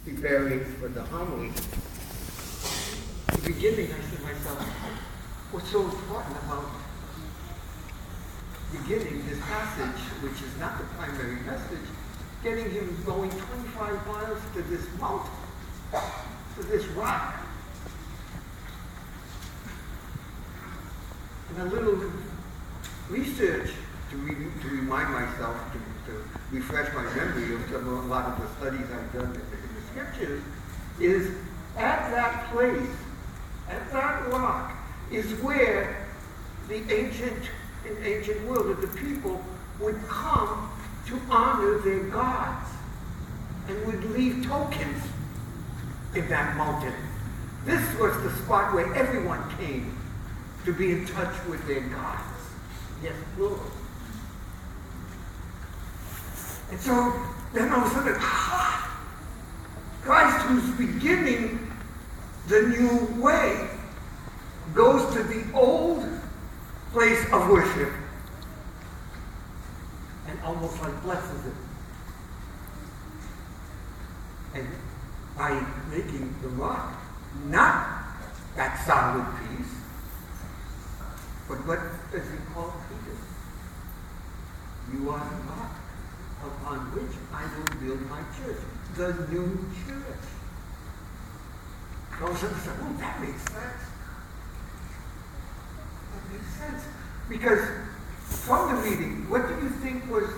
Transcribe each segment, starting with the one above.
preparing for the homily, in the beginning I said to myself, what's so important about beginning this passage, which is not the primary message, getting him going 25 miles to this mountain, to this rock. And a little research to remind myself, to refresh my memory of a lot of the studies I've done in the scriptures, is at that place, at that rock, is where the ancient world of the people would come to honor their gods and would leave tokens in that mountain. This was the spot where everyone came to be in touch with their gods. Yes, Lord. And so then all of a sudden, Christ, who's beginning the new way, goes to the old place of worship and almost like blesses it. And by making the rock not that solid piece, but what does he call Peter? You are the rock upon which I will build my church, the new church. All of a sudden I said, oh, that makes sense. That makes sense. Because from the reading, what do you think was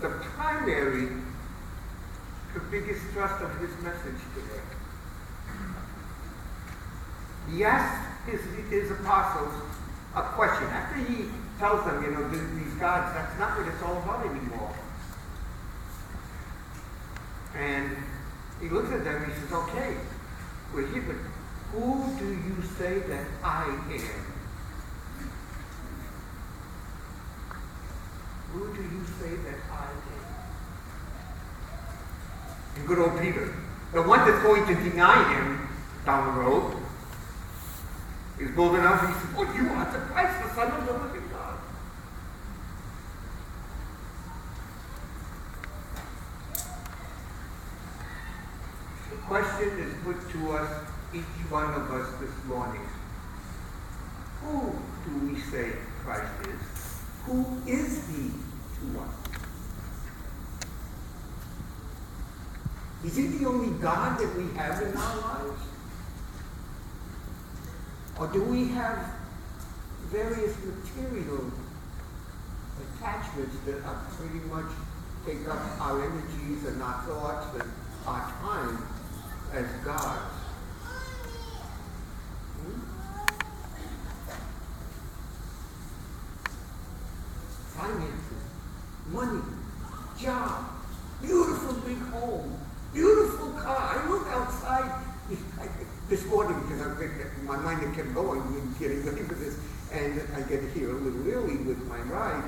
the primary, the biggest thrust of his message today? He asked his apostles a question. After he tells them, these gods, that's not what it's all about anymore. And he looks at them and he says, okay, we're here, but who do you say that I am? Who do you say that I am? And good old Peter, the one that's going to deny him down the road, is bold enough, he says, oh, you are the Christ, the Son of the living God. The question is put to us, each one of us this morning. Who do we say Christ is? Who is he to us? Is he the only God that we have in our lives? Or do we have various material attachments that are pretty much take up our energies and our thoughts and our time as gods? Finances, money, job, beautiful big home, beautiful car. I look outside this morning because my mind had kept going and getting ready for this, and I get here a little early with my ride,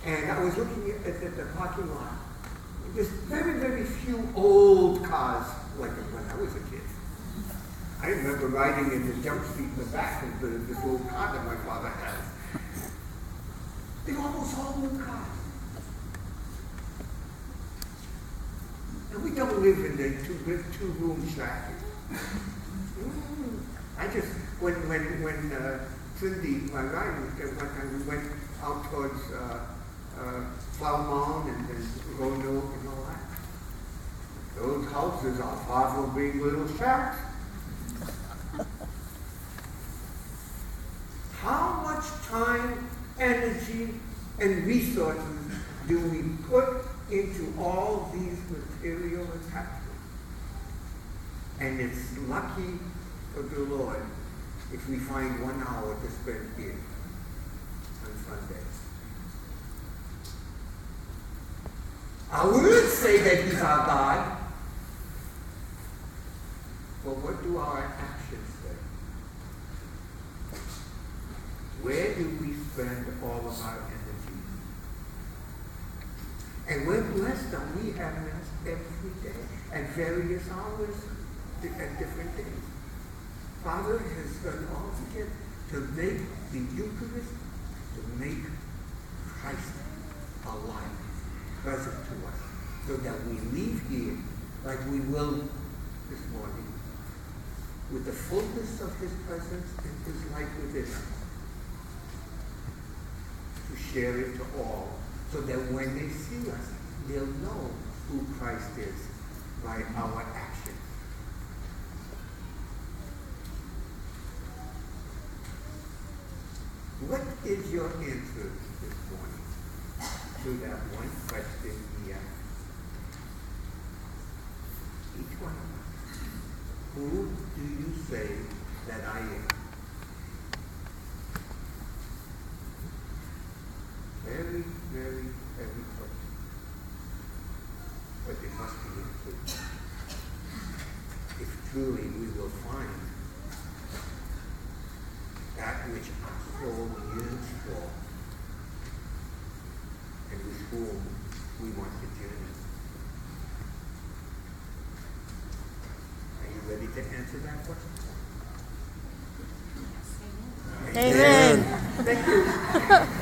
and I was looking at the parking lot. There's very, very few old cars like when I was a kid. I remember riding in the jump seat in the back of this old car that my father had. They're almost all new cars. And we don't live in the two-room shack. I just, when Cindy, my ride, we went out towards Falmouth and Roanoke and all that. Those houses are far from being little shacks. How much time, energy, and resources do we put into all these material attachments? And it's lucky for the Lord if we find 1 hour to spend here on Sunday. Our words say that he's our God, but what do our actions say? Where do we spend all of our energy? And we're blessed that we have Mass every day at various hours at different days. Father has done all he can to make the Eucharist, to make Christ alive, present to us, so that we leave here like we will this morning, with the fullness of his presence and his life within us, to share it to all, so that when they see us, they'll know who Christ is by our actions. What is your answer this morning to that one question he asked? Each one of us. Who do you say that I am? Very, very, very question. But it must be answered. If truly we will find that which our soul yearns for, and with whom we want to journey. Are you ready to answer that question? Amen. Thank you.